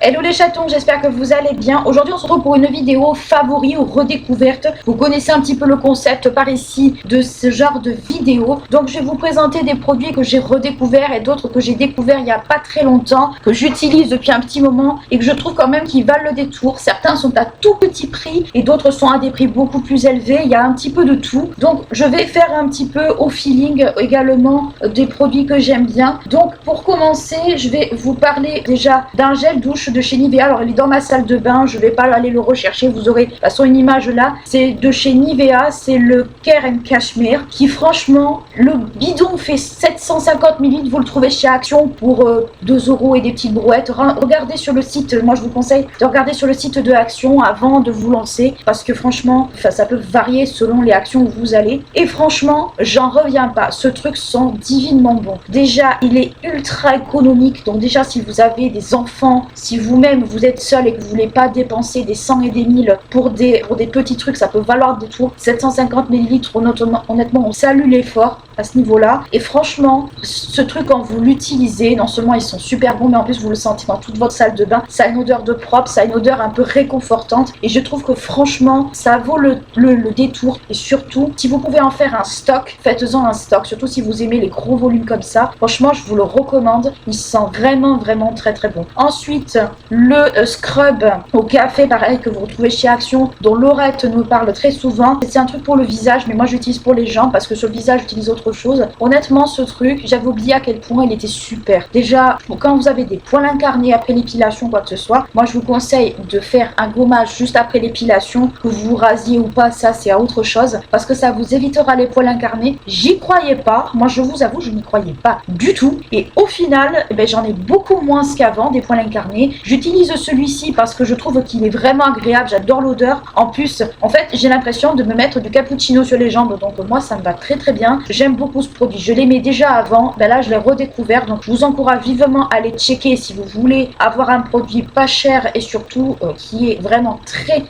Hello les chatons, j'espère que vous allez bien. Aujourd'hui on se retrouve pour une vidéo favori ou redécouverte. Vous connaissez un petit peu le concept par ici de ce genre de vidéo. Donc je vais vous présenter des produits que j'ai redécouverts et d'autres que j'ai découverts il n'y a pas très longtemps, que j'utilise depuis un petit moment et que je trouve quand même qu'ils valent le détour. Certains sont à tout petit prix et d'autres sont à des prix beaucoup plus élevés. Il y a un petit peu de tout. Donc je vais faire un petit peu au feeling également des produits que j'aime bien. Donc pour commencer, je vais vous parler déjà d'un gel douche de chez Nivea. Alors il est dans ma salle de bain, je vais pas aller le rechercher, vous aurez de toute façon une image là. C'est de chez Nivea, c'est le Care and Cashmere qui franchement, le bidon fait 750 ml, vous le trouvez chez Action pour 2 € et des petites brouettes. Regardez sur le site, moi je vous conseille de regarder sur le site de Action avant de vous lancer parce que franchement, ça peut varier selon les actions où vous allez. Et franchement, j'en reviens pas, ce truc sent divinement bon. Déjà, il est ultra économique, donc déjà si vous avez des enfants, si vous-même vous êtes seul et que vous voulez pas dépenser des 100 et des 1000 pour des petits trucs, ça peut valoir des tours. 750 ml, honnêtement, on salue l'effort à ce niveau-là. Et franchement, ce truc quand vous l'utilisez, non seulement ils sont super bons, mais en plus vous le sentez dans toute votre salle de bain. Ça a une odeur de propre, ça a une odeur un peu réconfortante. Et je trouve que franchement, ça vaut le détour. Et surtout, si vous pouvez en faire un stock, faites-en un stock. Surtout si vous aimez les gros volumes comme ça. Franchement, je vous le recommande. Il sent vraiment très bon. Ensuite, le scrub au café, pareil, que vous retrouvez chez Action, dont Laurette nous parle très souvent. C'est un truc pour le visage, mais moi j'utilise pour les jambes parce que sur le visage j'utilise autre chose. Honnêtement, ce truc, j'avais oublié à quel point il était super. Déjà, quand vous avez des poils incarnés après l'épilation, quoi que ce soit, moi je vous conseille de faire un gommage juste après l'épilation, que vous vous rasiez ou pas, ça c'est à autre chose, parce que ça vous évitera les poils incarnés. J'y croyais pas, moi je vous avoue, je n'y croyais pas du tout. Et au final, j'en ai beaucoup moins qu'avant, des poils incarnés. J'utilise celui-ci parce que je trouve qu'il est vraiment agréable, j'adore l'odeur. En plus, en fait, j'ai l'impression de me mettre du cappuccino sur les jambes, donc moi ça me va très bien. J'aime beaucoup ce produit, je l'aimais déjà avant, là je l'ai redécouvert, donc je vous encourage vivement à aller checker si vous voulez avoir un produit pas cher et surtout qui est vraiment très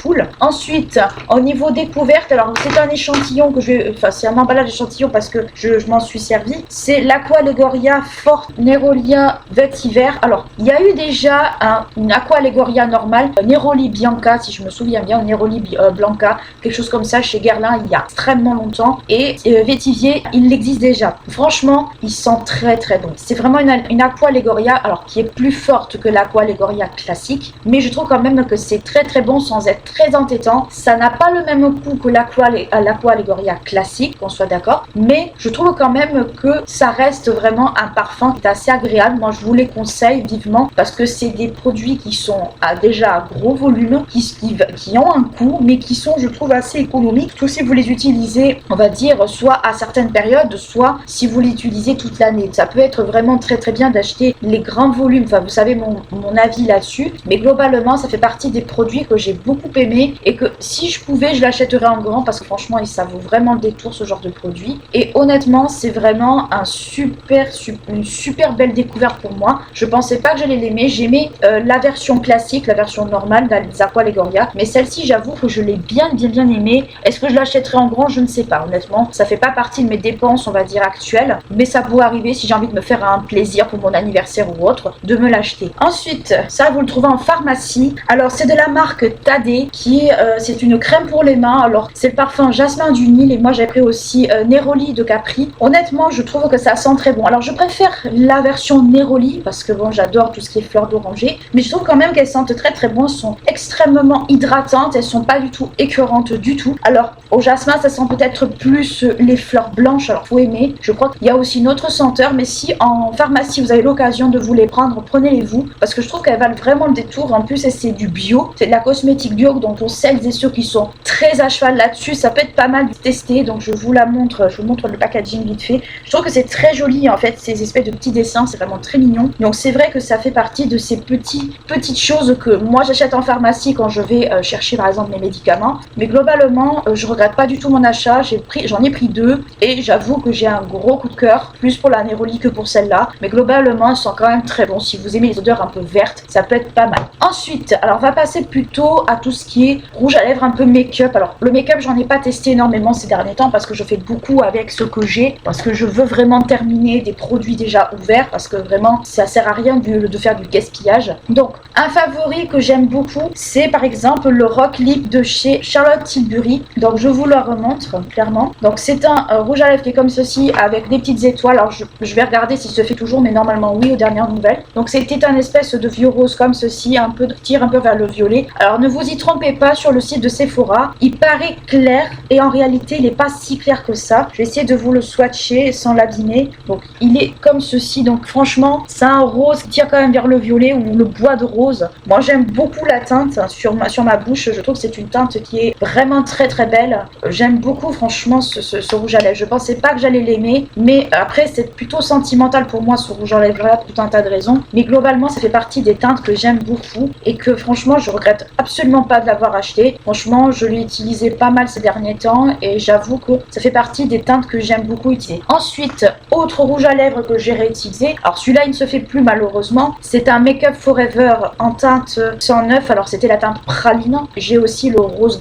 cool. Ensuite, au niveau découverte, alors c'est un échantillon que c'est un emballage d'échantillon parce que je m'en suis servi. C'est l'Aqua Legoria Forte Nerolia Vetiver. Alors, il y a eu déjà une Aqua Legoria normale, Neroli Bianca, si je me souviens bien, Neroli Blanca, quelque chose comme ça chez Guerlain il y a extrêmement longtemps. Et Vetivier, il existe déjà. Franchement, il sent très bon. C'est vraiment une Aqua Legoria, alors qui est plus forte que l'Aqua Legoria classique, mais je trouve quand même que c'est très bon sans être très entêtant. Ça n'a pas le même goût que l'Aqua Legoria classique, qu'on soit d'accord, mais je trouve quand même que ça reste vraiment un parfum qui est assez agréable. Moi, je vous les conseille vivement parce que c'est des produits qui sont déjà à gros volume, qui ont un coût, mais qui sont, je trouve, assez économiques. Surtout si vous les utilisez, on va dire, soit à certaines périodes, soit si vous les utilisez toute l'année. Ça peut être vraiment très bien d'acheter les grands volumes. Enfin, vous savez mon avis là-dessus, mais globalement, ça fait partie des produits que j'ai beaucoup aimé et que si je pouvais, je l'achèterais en grand parce que franchement, ça vaut vraiment le détour ce genre de produit. Et honnêtement, c'est vraiment une super belle découverte pour moi. Je pensais pas que j'allais l'aimer. J'aimais la version classique, la version normale des Aqua Legoria, mais celle-ci, j'avoue que je l'ai bien aimée. Est-ce que je l'achèterai en grand? Je ne sais pas, honnêtement. Ça fait pas partie de mes dépenses, on va dire, actuelles, mais ça pourrait arriver si j'ai envie de me faire un plaisir pour mon anniversaire ou autre, de me l'acheter. Ensuite, ça, vous le trouvez en pharmacie. Alors, c'est de la marque Tadé, c'est une crème pour les mains. Alors, c'est le parfum Jasmin du Nil, et moi, j'ai pris aussi Neroli de Capri. Honnêtement, je trouve que ça sent très bon. Alors, je préfère la version Neroli, parce que bon, j'adore tout ce qui est fleurs d'oranger, mais je trouve quand même qu'elles sentent très bon. Elles sont extrêmement hydratantes, elles sont pas du tout écœurantes du tout. Alors, au jasmin, ça sent peut-être plus les fleurs blanches, alors faut aimer. Je crois qu'il y a aussi une autre senteur, mais si en pharmacie vous avez l'occasion de vous les prendre, prenez-les-vous, parce que je trouve qu'elles valent vraiment le détour. En plus, c'est du bio, c'est de la cosmétique bio, donc pour celles et ceux qui sont très à cheval là-dessus, ça peut être pas mal de tester. Donc je vous montre le packaging vite fait. Je trouve que c'est très joli en fait, ces espèces de petits dessins, c'est vraiment très mignon. Donc c'est vrai que ça fait partie de ces petites choses que moi j'achète en pharmacie quand je vais chercher par exemple mes médicaments. Mais globalement, je regrette pas du tout mon achat. J'en ai pris pris 2 et j'avoue que j'ai un gros coup de cœur, plus pour la Neroli que pour celle-là, mais globalement ils sont quand même très bons. Si vous aimez les odeurs un peu vertes, ça peut être pas mal. Ensuite, alors on va passer plutôt à tout ce qui est rouge à lèvres un peu make-up. Alors le make-up, j'en ai pas testé énormément ces derniers temps parce que je fais beaucoup avec ce que j'ai, parce que je veux vraiment terminer des produits déjà ouverts, parce que vraiment ça sert à rien de faire du gaspillage. Donc un favori que j'aime beaucoup, c'est par exemple le Rock Lip de chez Charlotte Tilbury. Donc je vous le remontre clairement. Donc c'est un rouge à lèvres qui est comme ceci avec des petites étoiles. Alors je vais regarder s'il se fait toujours, mais normalement oui aux dernières nouvelles. Donc c'était un espèce de vieux rose comme ceci, un peu tire un peu vers le violet. Alors ne vous y trompez pas, sur le site de Sephora, il paraît clair et en réalité il n'est pas si clair que ça. Je vais essayer de vous le swatcher sans l'abîmer. Donc il est comme ceci. Donc franchement c'est un rose qui tire quand même vers le violet ou le bois de rose. Moi j'aime beaucoup la teinte sur ma bouche. Je trouve que c'est une teinte qui est vraiment très très belle. J'aime beaucoup franchement ce rouge à lèvres. Je pensais pas que j'allais l'aimer, mais après c'est plutôt sentimental pour moi ce rouge à lèvres là pour tout un tas de raisons. Mais globalement ça fait partie des teintes que j'aime beaucoup et que franchement je regrette absolument pas de l'avoir acheté. Franchement je l'ai utilisé pas mal ces derniers temps et j'avoue que ça fait partie des teintes que j'aime beaucoup utiliser. Ensuite, autre rouge à lèvres que j'ai réutilisé. Alors celui-là il ne se fait plus malheureusement. C'est un Make Up Forever en teinte 109. Alors c'était la teinte praline. J'ai aussi le rose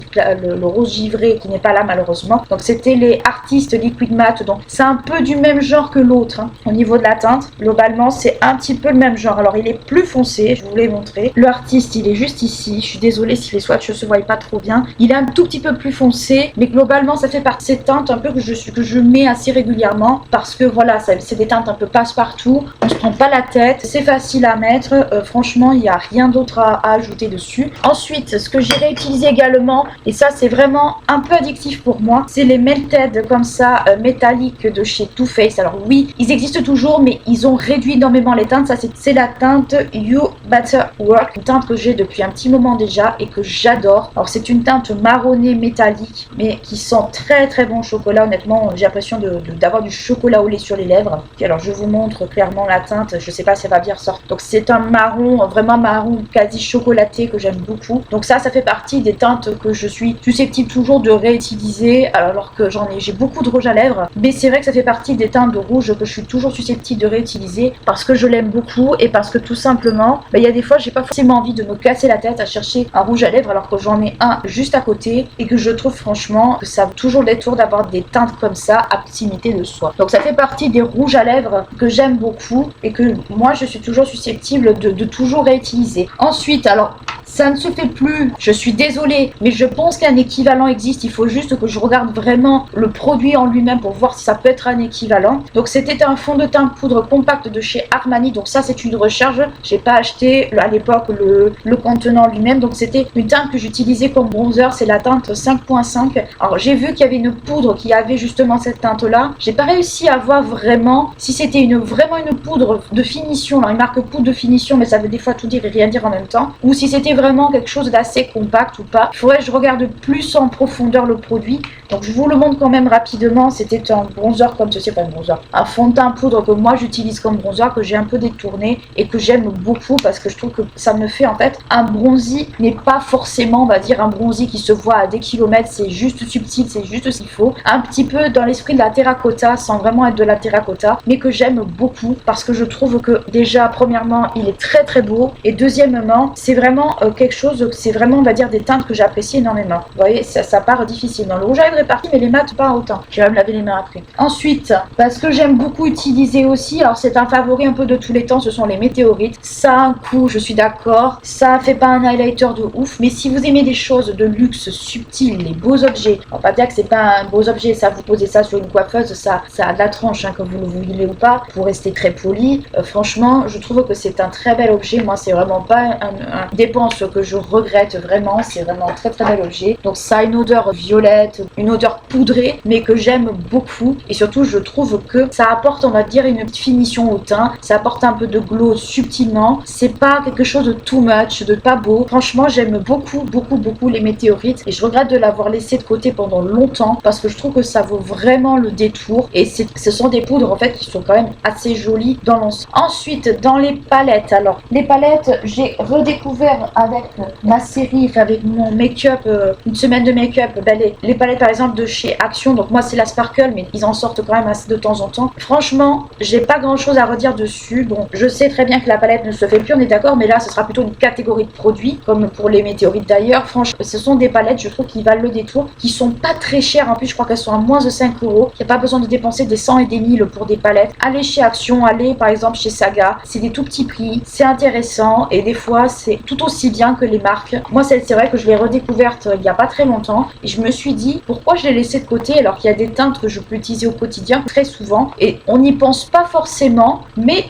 givré qui n'est pas là malheureusement. Donc c'était les Artistes Liquid Matte. Donc c'est un peu du même genre que l'autre au niveau de la teinte. Globalement c'est un petit peu le même genre. Alors il est plus foncé, je vous l'ai montré. Le Artiste il est juste ici. Je suis désolée si les swatchs ne se voient pas trop bien. Il est un tout petit peu plus foncé, mais globalement ça fait partie de ces teintes un peu que je mets assez régulièrement parce que voilà, c'est des teintes un peu passe-partout. On se prend pas la tête, c'est facile à mettre. Franchement, il n'y a rien d'autre à ajouter dessus. Ensuite, ce que j'ai réutilisé également, et ça c'est vraiment un peu addictif pour moi, c'est les Melted comme ça métalliques de chez Too Faced. Alors oui, ils existent toujours, mais ils ont réduit énormément les teintes. Ça c'est la teinte You Better Work, une teinte que j'ai depuis un petit moment déjà et que j'adore. Alors c'est une teinte marronnée métallique, mais qui sent très très bon chocolat. Honnêtement, j'ai l'impression d'avoir du chocolat au lait sur les lèvres. Et alors je vous montre clairement la teinte, je sais pas si elle va bien ressortir. Donc c'est un marron, vraiment marron quasi chocolaté que j'aime beaucoup. Donc ça fait partie des teintes que je suis susceptible toujours de réutiliser, alors que j'ai beaucoup de rouge à lèvres. Mais c'est vrai que ça fait partie des teintes de rouge que je suis toujours susceptible de réutiliser parce que je l'aime beaucoup et parce que tout simplement, il y a des fois j'ai pas forcément envie de me casser la tête à chercher un rouge à lèvres alors que j'en ai un juste à côté et que je trouve franchement que ça vaut toujours le détour d'avoir des teintes comme ça à proximité de soi. Donc ça fait partie des rouges à lèvres que j'aime beaucoup et que moi je suis toujours susceptible de toujours réutiliser. Ensuite, alors ça ne se fait plus, je suis désolée, mais je pense qu'un équivalent existe. Il faut juste que je regarde vraiment le produit en lui-même pour voir si ça peut être un équivalent. Donc c'était un fond de teint poudre compact de chez Armani. Donc ça c'est une recharge. J'ai pas acheté à l'époque le contenant lui-même. Donc c'était une teinte que j'utilisais comme bronzer. C'est la teinte 5.5. Alors j'ai vu qu'il y avait une poudre qui avait justement cette teinte-là. J'ai pas réussi à voir vraiment si c'était vraiment une poudre de finition. Alors il marque poudre de finition, mais ça veut des fois tout dire et rien dire en même temps. Ou si c'était vraiment quelque chose d'assez compact ou pas. Il faudrait que je regarde plus en profondeur le produit. Donc je vous le montre quand même rapidement. C'était un bronzer comme ceci, pas un bronzer, un fond de teint poudre que moi j'utilise comme bronzer, que j'ai un peu détourné et que j'aime beaucoup parce que je trouve que ça me fait en fait un bronzy n'est pas forcément, on va dire, un bronzy qui se voit à des kilomètres. C'est juste subtil, c'est juste ce qu'il faut. Un petit peu dans l'esprit de la terracotta sans vraiment être de la terracotta, mais que j'aime beaucoup parce que je trouve que déjà premièrement il est très très beau et deuxièmement c'est vraiment quelque chose, c'est vraiment on va dire des teintes que j'apprécie énormément. Vous voyez, ça part difficile. Dans le rouge à lèvres est parti, mais les mates pas autant. Je vais me laver les mains après. Ensuite, parce que j'aime beaucoup utiliser aussi, alors c'est un favori un peu de tous les temps, ce sont les météorites. Ça a un coût, je suis d'accord. Ça fait pas un highlighter de ouf, mais si vous aimez des choses de luxe, subtiles, les beaux objets, on va pas dire que c'est pas un beau objet, ça vous posez ça sur une coiffeuse, ça a de la tranche, hein, que vous le voulez ou pas, pour rester très poli. Franchement, je trouve que c'est un très bel objet. Moi, c'est vraiment pas une dépense que je regrette vraiment, c'est vraiment un très très bel objet. Donc ça a une odeur violette, une odeur poudrée, mais que j'aime beaucoup et surtout je trouve que ça apporte, on va dire, une petite finition au teint, ça apporte un peu de glow subtilement, c'est pas quelque chose de too much, de pas beau. Franchement j'aime beaucoup les météorites et je regrette de l'avoir laissé de côté pendant longtemps parce que je trouve que ça vaut vraiment le détour et ce sont des poudres en fait qui sont quand même assez jolies dans l'ensemble. Ensuite dans les palettes, alors les palettes j'ai redécouvert un avec ma série, enfin avec mon make-up, une semaine de make-up, ben les palettes par exemple de chez Action, donc moi c'est la Sparkle, mais ils en sortent quand même assez de temps en temps. Franchement, j'ai pas grand chose à redire dessus. Bon, je sais très bien que la palette ne se fait plus, on est d'accord, mais là ce sera plutôt une catégorie de produits, comme pour les météorites d'ailleurs. Franchement, ce sont des palettes, je trouve, qui valent le détour, qui sont pas très chères. En plus, je crois qu'elles sont à moins de 5 euros. Il n'y a pas besoin de dépenser des 100 et des 1000 pour des palettes. Allez chez Action, allez par exemple chez Saga, c'est des tout petits prix, c'est intéressant et des fois c'est tout aussi bien que les marques. Moi, c'est vrai que je l'ai redécouverte il y a pas très longtemps et je me suis dit pourquoi je l'ai laissée de côté alors qu'il y a des teintes que je peux utiliser au quotidien très souvent et on n'y pense pas forcément, mais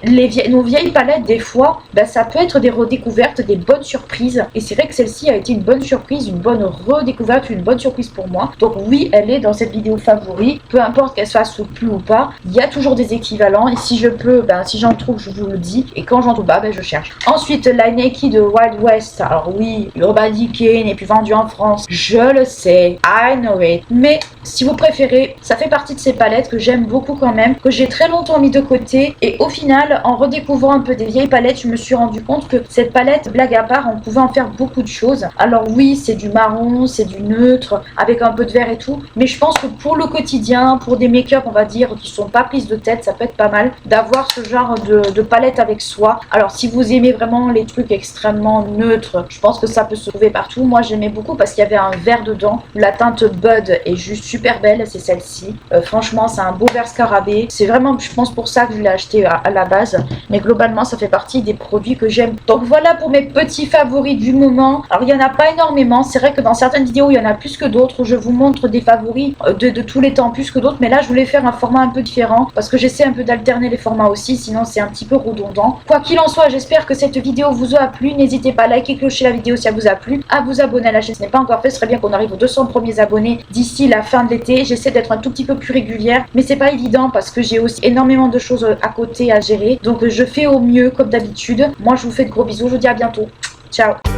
nos vieilles palettes, des fois, ben, ça peut être des redécouvertes, des bonnes surprises. Et c'est vrai que celle-ci a été une bonne surprise, une bonne redécouverte, une bonne surprise pour moi. Donc oui, elle est dans cette vidéo favori, peu importe qu'elle soit sous plus ou pas, il y a toujours des équivalents et si je peux, ben, si j'en trouve, je vous le dis. Et quand j'en trouve pas, ben, je cherche. Ensuite, la Nike de Wild West. Alors oui, Urban Decay n'est plus vendu en France. Je le sais, I know it. Mais si vous préférez, ça fait partie de ces palettes que j'aime beaucoup quand même, que j'ai très longtemps mis de côté. Et au final, en redécouvrant un peu des vieilles palettes, je me suis rendu compte que cette palette, blague à part, on pouvait en faire beaucoup de choses. Alors oui, c'est du marron, c'est du neutre, avec un peu de vert et tout. Mais je pense que pour le quotidien, pour des make-up, on va dire, qui sont pas prises de tête, ça peut être pas mal d'avoir ce genre de palette avec soi. Alors si vous aimez vraiment les trucs extrêmement neutres, je pense que ça peut se trouver partout. Moi, j'aimais beaucoup parce qu'il y avait un vert dedans. La teinte Bud est juste super belle, c'est celle-ci. Franchement, c'est un beau vert scarabée. C'est vraiment, je pense, pour ça que je l'ai acheté à la base. Mais globalement, ça fait partie des produits que j'aime. Donc voilà pour mes petits favoris du moment. Alors, il n'y en a pas énormément. C'est vrai que dans certaines vidéos, il y en a plus que d'autres. Je vous montre des favoris de tous les temps plus que d'autres. Mais là, je voulais faire un format un peu différent parce que j'essaie un peu d'alterner les formats aussi. Sinon, c'est un petit peu redondant. Quoi qu'il en soit, j'espère que cette vidéo vous a plu. N'hésitez pas à liker, clocher la vidéo si elle vous a plu, à vous abonner à la chaîne si ce n'est pas encore fait. Ce serait bien qu'on arrive aux 200 premiers abonnés d'ici la fin de l'été. J'essaie d'être un tout petit peu plus régulière, mais c'est pas évident parce que j'ai aussi énormément de choses à côté à gérer. Donc je fais au mieux comme d'habitude. Moi, je vous fais de gros bisous. Je vous dis à bientôt. Ciao.